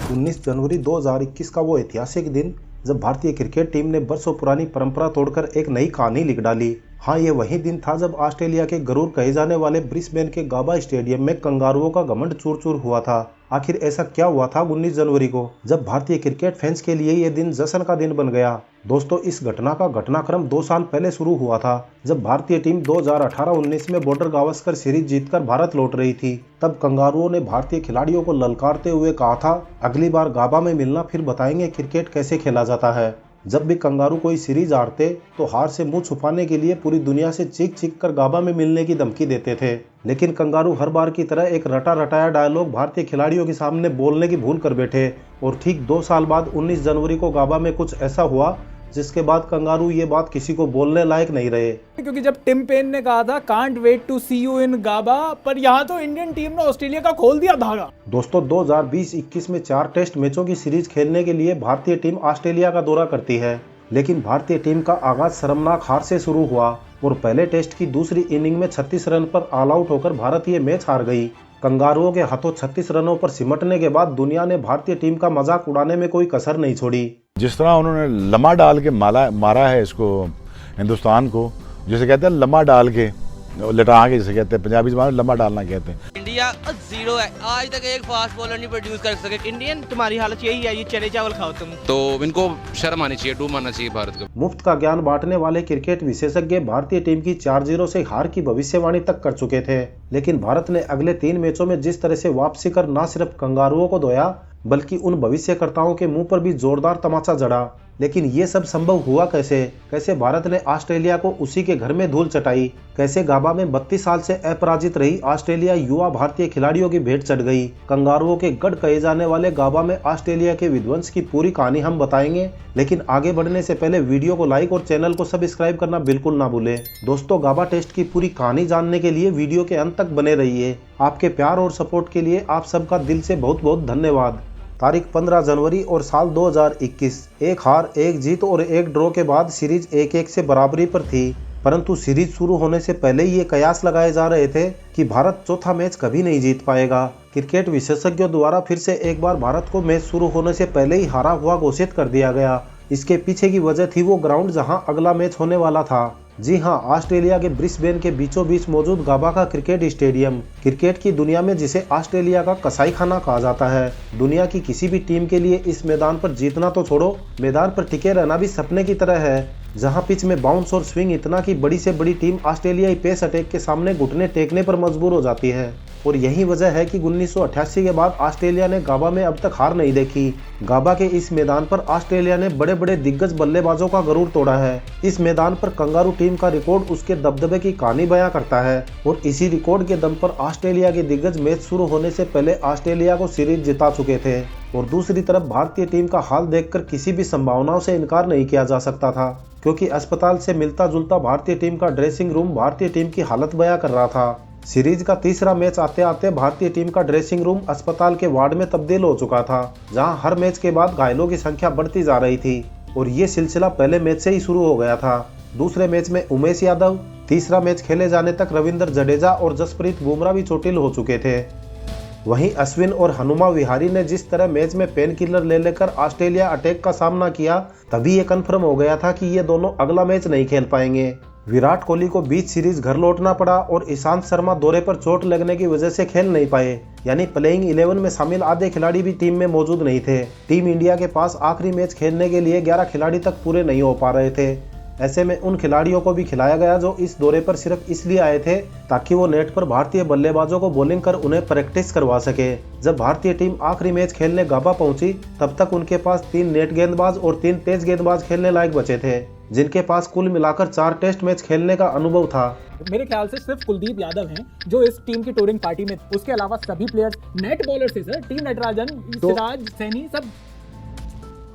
19 जनवरी 2021 का वो ऐतिहासिक दिन जब भारतीय क्रिकेट टीम ने बरसों पुरानी परंपरा तोड़कर एक नई कहानी लिख डाली। हाँ, ये वही दिन था जब ऑस्ट्रेलिया के गरूर कहे जाने वाले ब्रिस्बेन के गाबा स्टेडियम में कंगारुओं का घमंड चूर चूर हुआ था। आखिर ऐसा क्या हुआ था 19 जनवरी को जब भारतीय क्रिकेट फैंस के लिए ये दिन जश्न का दिन बन गया। दोस्तों, इस घटना का घटनाक्रम 2 साल पहले शुरू हुआ था जब भारतीय टीम 2018-19 में बॉर्डर गावस्कर सीरीज जीतकर भारत लौट रही थी। तब कंगारुओं ने भारतीय खिलाड़ियों को ललकारते हुए कहा था, अगली बार गाबा में मिलना, फिर बताएंगे क्रिकेट कैसे खेला जाता है। जब भी कंगारू कोई सीरीज हारते तो हार से मुंह छुपाने के लिए पूरी दुनिया से चीख चीख कर गाबा में मिलने की धमकी देते थे। लेकिन कंगारू हर बार की तरह एक रटा रटाया डायलॉग भारतीय खिलाड़ियों के सामने बोलने की भूल कर बैठे और ठीक 2 साल बाद 19 जनवरी को गाबा में कुछ ऐसा हुआ जिसके बाद कंगारू ये बात किसी को बोलने लायक नहीं रहे। क्योंकि जब टिम पेन ने कहा था can't wait to see you in Gabba, पर यहाँ तो इंडियन टीम ने ऑस्ट्रेलिया का खोल दिया धागा। दोस्तों, 2020-21 में 4 टेस्ट मैचों की सीरीज खेलने के लिए भारतीय टीम ऑस्ट्रेलिया का दौरा करती है। लेकिन भारतीय टीम का आगाज शर्मनाक हार से शुरू हुआ और पहले टेस्ट की दूसरी इनिंग में 36 रन पर ऑल आउट होकर भारत ये मैच हार गई। कंगारुओं के हाथों 36 रनों पर सिमटने के बाद दुनिया ने भारतीय टीम का मजाक उड़ाने में कोई कसर नहीं छोड़ी। जिस तरह उन्होंने लम्हा डाल के मारा है इसको, हिंदुस्तान को, जिसे कहते हैं लम्हा डाल के लटा के, जिसे कहते हैं पंजाबी ज़बान में लम्हा डालना कहते हैं। इंडिया 0 है, आज तक एक फास्ट बॉलर नहीं प्रोड्यूस कर सके। इंडियन तुम्हारी हालत यही है, ये चने चावल खाओ तुम। तो इनको शर्म आनी चाहिए, डूब आना चाहिए भारत को। मुफ्त का ज्ञान बांटने वाले क्रिकेट विशेषज्ञ भारतीय टीम की 4-0 से हार की भविष्यवाणी तक कर चुके थे। लेकिन भारत ने अगले 3 मैचों में जिस तरह से वापसी कर न सिर्फ कंगारुओं को धोया बल्कि उन भविष्यकर्ताओं के मुंह पर भी जोरदार तमाचा जड़ा। लेकिन ये सब संभव हुआ कैसे? कैसे भारत ने ऑस्ट्रेलिया को उसी के घर में धूल चटाई? कैसे गाबा में 32 साल से अपराजित रही ऑस्ट्रेलिया युवा भारतीय खिलाड़ियों की भेंट चढ़ गई? कंगारुओं के गढ़ कहे जाने वाले गाबा में ऑस्ट्रेलिया के विध्वंस की पूरी कहानी हम बताएंगे। लेकिन आगे बढ़ने से पहले वीडियो को लाइक और चैनल को सब्सक्राइब करना बिल्कुल ना भूले। दोस्तों, गाबा टेस्ट की पूरी कहानी जानने के लिए वीडियो के अंत तक बने रहिए। आपके प्यार और सपोर्ट के लिए आप सबका दिल से बहुत बहुत धन्यवाद। तारीख 15 जनवरी और साल 2021, एक हार, एक जीत और एक ड्रॉ के बाद सीरीज 1-1 से बराबरी पर थी। परंतु सीरीज शुरू होने से पहले ही ये कयास लगाए जा रहे थे कि भारत चौथा मैच कभी नहीं जीत पाएगा। क्रिकेट विशेषज्ञों द्वारा फिर से एक बार भारत को मैच शुरू होने से पहले ही हारा हुआ घोषित कर दिया गया। इसके पीछे की वजह थी वो ग्राउंड जहां अगला मैच होने वाला था। जी हां, ऑस्ट्रेलिया के ब्रिस्बेन के बीचों बीच मौजूद गाबा का क्रिकेट स्टेडियम। क्रिकेट की दुनिया में जिसे ऑस्ट्रेलिया का कसाई खाना कहा जाता है। दुनिया की किसी भी टीम के लिए इस मैदान पर जीतना तो छोड़ो, मैदान पर टिके रहना भी सपने की तरह है। जहां पिच में बाउंस और स्विंग इतना कि बड़ी से बड़ी टीम ऑस्ट्रेलियाई पेस अटैक के सामने घुटने टेकने पर मजबूर हो जाती है। और यही वजह है कि 1988 के बाद ऑस्ट्रेलिया ने गाबा में अब तक हार नहीं देखी। गाबा के इस मैदान पर ऑस्ट्रेलिया ने बड़े बड़े दिग्गज बल्लेबाजों का गरूर तोड़ा है। इस मैदान पर कंगारू टीम का रिकॉर्ड उसके दबदबे की कहानी बयां करता है और इसी रिकॉर्ड के दम पर ऑस्ट्रेलिया के दिग्गज मैच शुरू होने से पहले ऑस्ट्रेलिया को सीरीज जिता चुके थे। और दूसरी तरफ भारतीय टीम का हाल देखकर किसी भी संभावनाओं से इनकार नहीं किया जा सकता था, क्योंकि अस्पताल से मिलता जुलता भारतीय टीम का ड्रेसिंग रूम भारतीय टीम की हालत बयां कर रहा था। सीरीज का तीसरा मैच आते आते भारतीय टीम का ड्रेसिंग रूम अस्पताल के वार्ड में तब्दील हो चुका था, जहां हर मैच के बाद घायलों की संख्या बढ़ती जा रही थी। और ये सिलसिला पहले मैच से ही शुरू हो गया था। दूसरे मैच में उमेश यादव, तीसरा मैच खेले जाने तक रविंद्र जडेजा और जसप्रीत बुमराह भी चोटिल हो चुके थे। वहीं अश्विन और हनुमा विहारी ने जिस तरह मैच में पेन किलर ले लेकर ऑस्ट्रेलिया अटैक का सामना किया, तभी ये कन्फर्म हो गया था कि ये दोनों अगला मैच नहीं खेल पाएंगे। विराट कोहली को बीच सीरीज घर लौटना पड़ा और ईशांत शर्मा दौरे पर चोट लगने की वजह से खेल नहीं पाए। यानी प्लेइंग 11 में शामिल आधे खिलाड़ी भी टीम में मौजूद नहीं थे। टीम इंडिया के पास आखिरी मैच खेलने के लिए 11 खिलाड़ी तक पूरे नहीं हो पा रहे थे। ऐसे में उन खिलाड़ियों को भी खिलाया गया जो इस दौरे पर सिर्फ इसलिए आए थे ताकि वो नेट पर भारतीय बल्लेबाजों को बॉलिंग कर उन्हें प्रैक्टिस करवा सके। जब भारतीय टीम आखिरी मैच खेलने गाबा पहुंची, तब तक उनके पास 3 नेट गेंदबाज और 3 तेज गेंदबाज खेलने लायक बचे थे, जिनके पास कुल मिलाकर 4 टेस्ट मैच खेलने का अनुभव था। मेरे ख्याल से सिर्फ कुलदीप यादव हैं जो इस टीम की टूरिंग पार्टी में, उसके अलावा सभी प्लेयर्स नेट बॉलर से सर, टी नटराजन, सिराज, सैनी, सब।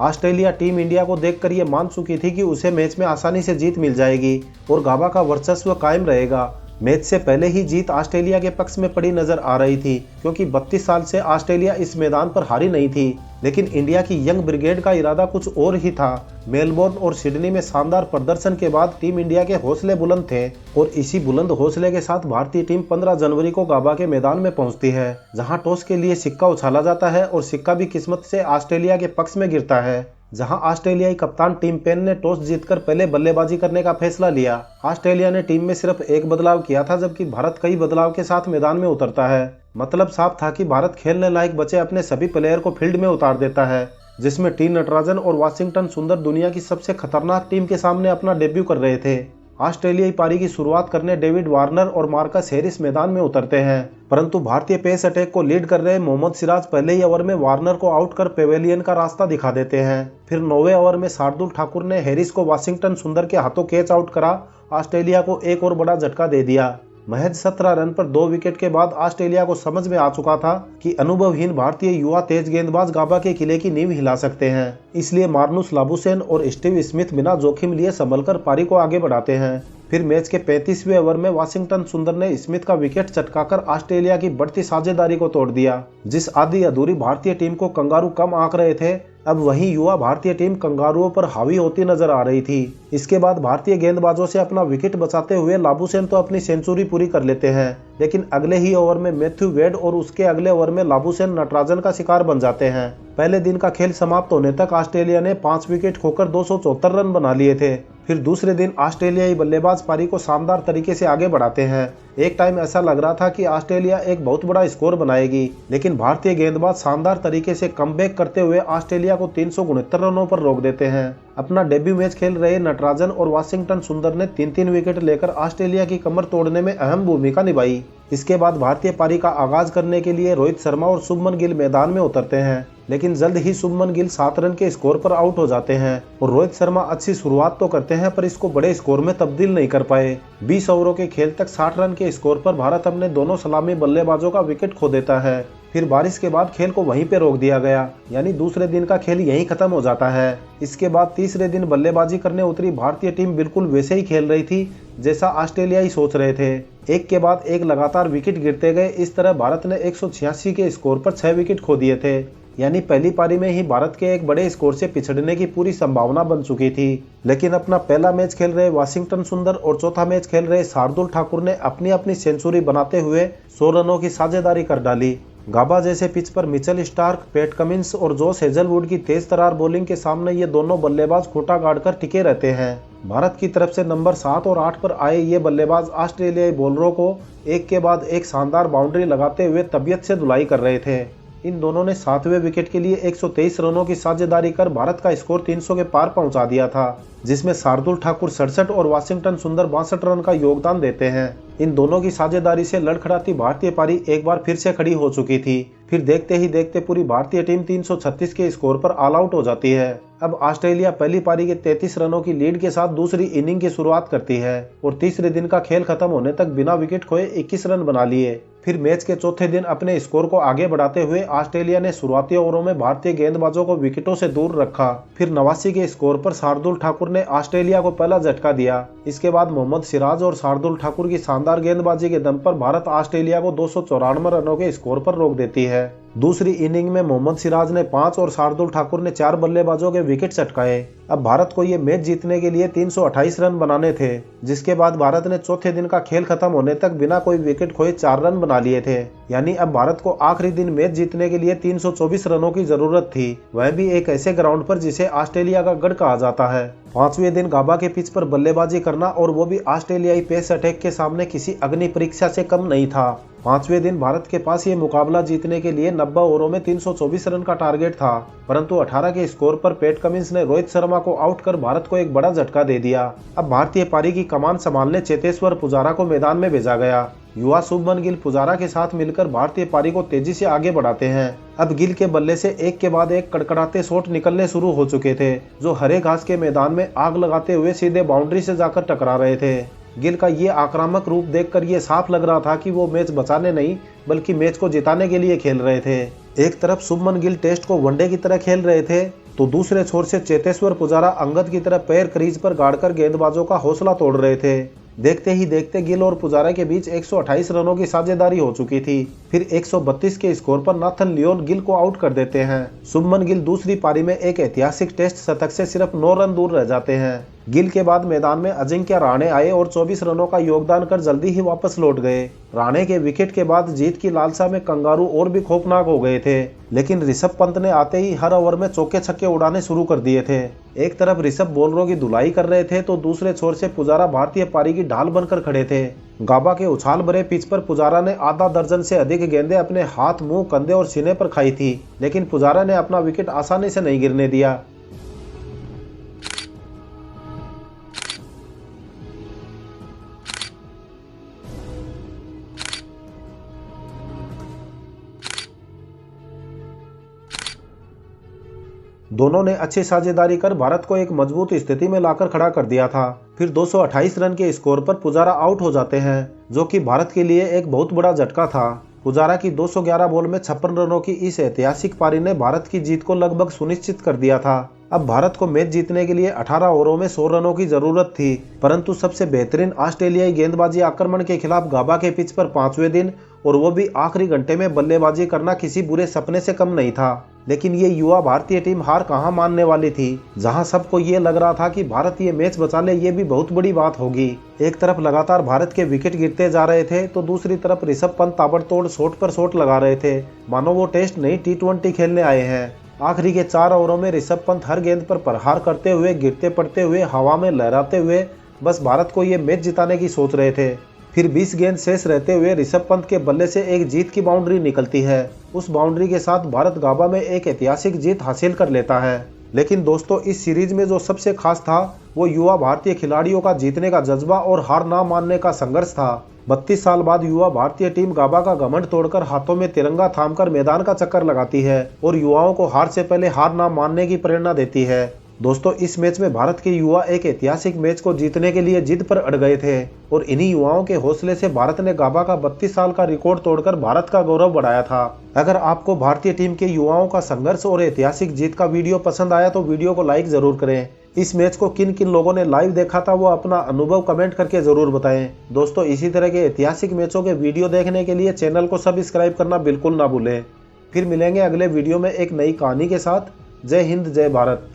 ऑस्ट्रेलिया टीम इंडिया को देखकर ये मान चुकी थी कि उसे मैच में आसानी से जीत मिल जाएगी और गाबा का वर्चस्व कायम रहेगा। मैच से पहले ही जीत ऑस्ट्रेलिया के पक्ष में पड़ी नजर आ रही थी, क्योंकि 32 साल से ऑस्ट्रेलिया इस मैदान पर हारी नहीं थी। लेकिन इंडिया की यंग ब्रिगेड का इरादा कुछ और ही था। मेलबोर्न और सिडनी में शानदार प्रदर्शन के बाद टीम इंडिया के हौसले बुलंद थे और इसी बुलंद हौसले के साथ भारतीय टीम 15 जनवरी को गाबा के मैदान में पहुंचती है, जहां टॉस के लिए सिक्का उछाला जाता है और सिक्का भी किस्मत से ऑस्ट्रेलिया के पक्ष में गिरता है। जहां ऑस्ट्रेलियाई कप्तान टिम पेन ने टॉस जीतकर पहले बल्लेबाजी करने का फैसला लिया। ऑस्ट्रेलिया ने टीम में सिर्फ एक बदलाव किया था, जबकि भारत कई बदलाव के साथ मैदान में उतरता है। मतलब साफ था कि भारत खेलने लायक बचे अपने सभी प्लेयर को फील्ड में उतार देता है, जिसमें टी नटराजन और वाशिंगटन सुंदर दुनिया की सबसे खतरनाक टीम के सामने अपना डेब्यू कर रहे थे। ऑस्ट्रेलियाई पारी की शुरुआत करने डेविड वार्नर और मार्कस हैरिस मैदान में उतरते हैं, परंतु भारतीय पेस अटैक को लीड कर रहे मोहम्मद सिराज पहले ही ओवर में वार्नर को आउट कर पेवेलियन का रास्ता दिखा देते हैं। फिर 9वें ओवर में शार्दुल ठाकुर ने हैरिस को वाशिंगटन सुंदर के हाथों कैच आउट करा ऑस्ट्रेलिया को एक और बड़ा झटका दे दिया। महज 17 रन पर 2 विकेट के बाद ऑस्ट्रेलिया को समझ में आ चुका था कि अनुभवहीन भारतीय युवा तेज गेंदबाज गाबा के किले की नींव हिला सकते हैं। इसलिए मार्नुस लाबुशेन और स्टीव स्मिथ बिना जोखिम लिए संभलकर पारी को आगे बढ़ाते हैं। फिर मैच के 35वें ओवर में वाशिंगटन सुंदर ने स्मिथ का विकेट चटकाकर ऑस्ट्रेलिया की बढ़ती साझेदारी को तोड़ दिया। जिस आधी अधूरी भारतीय टीम को कंगारू कम आंक रहे थे, अब वहीं युवा भारतीय टीम कंगारुओं पर हावी होती नजर आ रही थी। इसके बाद भारतीय गेंदबाजों से अपना विकेट बचाते हुए लाबुशेन तो अपनी सेंचुरी पूरी कर लेते हैं, लेकिन अगले ही ओवर में मैथ्यू वेड और उसके अगले ओवर में लाबुशेन नटराजन का शिकार बन जाते हैं। पहले दिन का खेल समाप्त होने तक ऑस्ट्रेलिया ने 5 विकेट खोकर 274 रन बना लिए थे। फिर दूसरे दिन ऑस्ट्रेलियाई बल्लेबाज पारी को शानदार तरीके से आगे बढ़ाते हैं। एक टाइम ऐसा लग रहा था कि ऑस्ट्रेलिया एक बहुत बड़ा स्कोर बनाएगी, लेकिन भारतीय गेंदबाज शानदार तरीके से कमबैक करते हुए ऑस्ट्रेलिया को 369 रनों पर रोक देते हैं। अपना डेब्यू मैच खेल रहे नटराजन और वाशिंगटन सुंदर ने 3-3 विकेट लेकर ऑस्ट्रेलिया की कमर तोड़ने में अहम भूमिका निभाई। इसके बाद भारतीय पारी का आगाज करने के लिए रोहित शर्मा और शुभमन गिल मैदान में उतरते हैं, लेकिन जल्द ही शुभमन गिल 7 रन के स्कोर पर आउट हो जाते हैं और रोहित शर्मा अच्छी शुरुआत तो करते हैं, पर इसको बड़े स्कोर में तब्दील नहीं कर पाए। 20 ओवरों के खेल तक 60 रन के स्कोर पर भारत अपने दोनों सलामी बल्लेबाजों का विकेट खो देता है। फिर बारिश के बाद खेल को वहीं पे रोक दिया गया, यानी दूसरे दिन का खेल यहीं खत्म हो जाता है। इसके बाद तीसरे दिन बल्लेबाजी करने उतरी भारतीय टीम बिल्कुल वैसे ही खेल रही थी जैसा ऑस्ट्रेलिया ही सोच रहे थे। एक के बाद एक लगातार विकेट गिरते गए। इस तरह भारत ने 186 के स्कोर पर 6 विकेट खो दिए थे, यानी पहली पारी में ही भारत के एक बड़े स्कोर से पिछड़ने की पूरी संभावना बन चुकी थी। लेकिन अपना पहला मैच खेल रहे वाशिंगटन सुंदर और चौथा मैच खेल रहे शार्दुल ठाकुर ने अपनी अपनी सेंचुरी बनाते हुए 100 रनों की साझेदारी कर डाली। गाबा जैसे पिच पर मिचेल स्टार्क, पैट कमिंस और जोश हेजलवुड की तेज तरार बॉलिंग के सामने ये दोनों बल्लेबाज खूंटा गाड़कर टिके रहते हैं। भारत की तरफ से नंबर 7 और 8 पर आए ये बल्लेबाज ऑस्ट्रेलियाई बॉलरों को एक के बाद एक शानदार बाउंड्री लगाते हुए तबीयत से धुलाई कर रहे थे। इन दोनों ने 7वें विकेट के लिए 123 रनों की साझेदारी कर भारत का स्कोर 300 के पार पहुंचा दिया था, जिसमें शार्दुल ठाकुर 67 और वाशिंगटन सुंदर 62 रन का योगदान देते हैं। इन दोनों की साझेदारी से लड़खड़ाती भारतीय पारी एक बार फिर से खड़ी हो चुकी थी। फिर देखते ही देखते पूरी भारतीय टीम 336 के स्कोर पर ऑल आउट हो जाती है। अब ऑस्ट्रेलिया पहली पारी के 33 रनों की लीड के साथ दूसरी इनिंग की शुरुआत करती है और तीसरे दिन का खेल खत्म होने तक बिना विकेट खोए 21 रन बना लिए। फिर मैच के चौथे दिन अपने स्कोर को आगे बढ़ाते हुए ऑस्ट्रेलिया ने शुरुआती ओवरों में भारतीय गेंदबाजों को विकेटों से दूर रखा। फिर 89 के स्कोर पर शार्दुल ठाकुर ने ऑस्ट्रेलिया को पहला झटका दिया। इसके बाद मोहम्मद सिराज और शार्दुल ठाकुर की शानदार गेंदबाजी के दम पर भारत ऑस्ट्रेलिया को 294 रनों के स्कोर पर रोक देती है। दूसरी इनिंग में मोहम्मद सिराज ने 5 और शार्दुल ठाकुर ने 4 बल्लेबाजों के विकेट चटकाए। अब भारत को ये मैच जीतने के लिए 328 रन बनाने थे, जिसके बाद भारत ने चौथे दिन का खेल खत्म होने तक बिना कोई विकेट खोए 4 रन बना लिए थे। यानी अब भारत को आखिरी दिन मैच जीतने के लिए 324 रनों की जरूरत थी, वह भी एक ऐसे ग्राउंड पर जिसे ऑस्ट्रेलिया का गढ़ कहा जाता है। 5वें दिन गाबा के पिच पर बल्लेबाजी करना और वो भी ऑस्ट्रेलियाई पेस अटैक के सामने किसी अग्नि परीक्षा से कम नहीं था। 5वें दिन भारत के पास ये मुकाबला जीतने के लिए 90 ओवरों में 324 रन का टारगेट था, परंतु 18 के स्कोर पर पैट कमिंस ने रोहित शर्मा को आउट कर भारत को एक बड़ा झटका दे दिया। अब भारतीय पारी की कमान संभालने चेतेश्वर पुजारा को मैदान में भेजा गया। युवा शुभमन गिल पुजारा के साथ मिलकर भारतीय पारी को तेजी से आगे बढ़ाते हैं। अब गिल के बल्ले से एक के बाद एक कड़कड़ाते शॉट निकलने शुरू हो चुके थे, जो हरे घास के मैदान में आग लगाते हुए सीधे बाउंड्री से जाकर टकरा रहे थे। गिल का ये आक्रामक रूप देखकर ये साफ लग रहा था कि वो मैच बचाने नहीं बल्कि मैच को जिताने के लिए खेल रहे थे। एक तरफ शुभमन गिल टेस्ट को वनडे की तरह खेल रहे थे, तो दूसरे छोर से चेतेश्वर पुजारा अंगद की तरह पैर क्रीज पर गाड़कर गेंदबाजों का हौसला तोड़ रहे थे। देखते ही देखते गिल और पुजारा के बीच 128 रनों की साझेदारी हो चुकी थी। फिर 132 के स्कोर पर नाथन लियोन गिल को आउट कर देते हैं। शुभमन गिल दूसरी पारी में एक ऐतिहासिक टेस्ट शतक से सिर्फ 9 रन दूर रह जाते हैं। गिल के बाद मैदान में अजिंक्य राणे आए और 24 रनों का योगदान कर जल्दी ही वापस लौट गए। राणे के विकेट के बाद जीत की लालसा में कंगारू और भी खौफनाक हो गए थे, लेकिन ऋषभ पंत ने आते ही हर ओवर में चौके छक्के उड़ाने शुरू कर दिए थे। एक तरफ ऋषभ बॉलरों की धुलाई कर रहे थे तो दूसरे छोर से पुजारा भारतीय पारी की ढाल बनकर खड़े थे। गाबा के उछाल भरे पिच पर पुजारा ने आधा दर्जन से अधिक गेंदें अपने हाथ, मुंह, कंधे और सीने पर खाई थी, लेकिन पुजारा ने अपना विकेट आसानी से नहीं गिरने दिया। दोनों ने अच्छी साझेदारी कर भारत को एक मजबूत स्थिति में लाकर खड़ा कर दिया था। फिर 228 रन के स्कोर पर पुजारा आउट हो जाते हैं, जो कि भारत के लिए एक बहुत बड़ा झटका था। पुजारा की 211 बॉल में 56 रनों की इस ऐतिहासिक पारी ने भारत की जीत को लगभग सुनिश्चित कर दिया था। अब भारत को मैच जीतने के लिए 18 ओवरों में 100 रनों की जरूरत थी, परंतु सबसे बेहतरीन ऑस्ट्रेलियाई गेंदबाजी आक्रमण के खिलाफ गाबा के पिच पर 5वें दिन, और वो भी आखिरी घंटे में बल्लेबाजी करना किसी बुरे सपने से कम नहीं था। लेकिन ये युवा भारतीय टीम हार कहां मानने वाली थी। जहां सबको ये लग रहा था कि भारत ये मैच बचा ले, ये भी बहुत बड़ी बात होगी। एक तरफ लगातार भारत के विकेट गिरते जा रहे थे तो दूसरी तरफ ऋषभ पंत ताबड़तोड़ शॉट पर शॉट लगा रहे थे, मानो वो टेस्ट नहीं T20 खेलने आए हैं। आखिरी के 4 ओवरों में ऋषभ पंत हर गेंद पर प्रहार करते हुए, गिरते पड़ते हुए, हवा में लहराते हुए बस भारत को ये मैच जिताने की सोच रहे थे। फिर 20 गेंद शेष रहते हुए ऋषभ पंत के बल्ले से एक जीत की बाउंड्री निकलती है। उस बाउंड्री के साथ भारत गाबा में एक ऐतिहासिक जीत हासिल कर लेता है। लेकिन दोस्तों, इस सीरीज में जो सबसे खास था वो युवा भारतीय खिलाड़ियों का जीतने का जज्बा और हार ना मानने का संघर्ष था। 32 साल बाद युवा भारतीय टीम गाबा का घमंड तोड़कर हाथों में तिरंगा थामकर मैदान का चक्कर लगाती है और युवाओं को हार से पहले हार ना मानने की प्रेरणा देती है। दोस्तों, इस मैच में भारत के युवा एक ऐतिहासिक मैच को जीतने के लिए जिद पर अड़ गए थे और इन्हीं युवाओं के हौसले से भारत ने गाबा का 32 साल का रिकॉर्ड तोड़कर भारत का गौरव बढ़ाया था। अगर आपको भारतीय टीम के युवाओं का संघर्ष और ऐतिहासिक जीत का वीडियो पसंद आया तो वीडियो को लाइक जरूर करें। इस मैच को किन किन लोगों ने लाइव देखा था वो अपना अनुभव कमेंट करके जरूर बताएं। दोस्तों, इसी तरह के ऐतिहासिक मैचों के वीडियो देखने के लिए चैनल को सब्सक्राइब करना बिल्कुल ना भूलें। फिर मिलेंगे अगले वीडियो में एक नई कहानी के साथ। जय हिंद, जय भारत।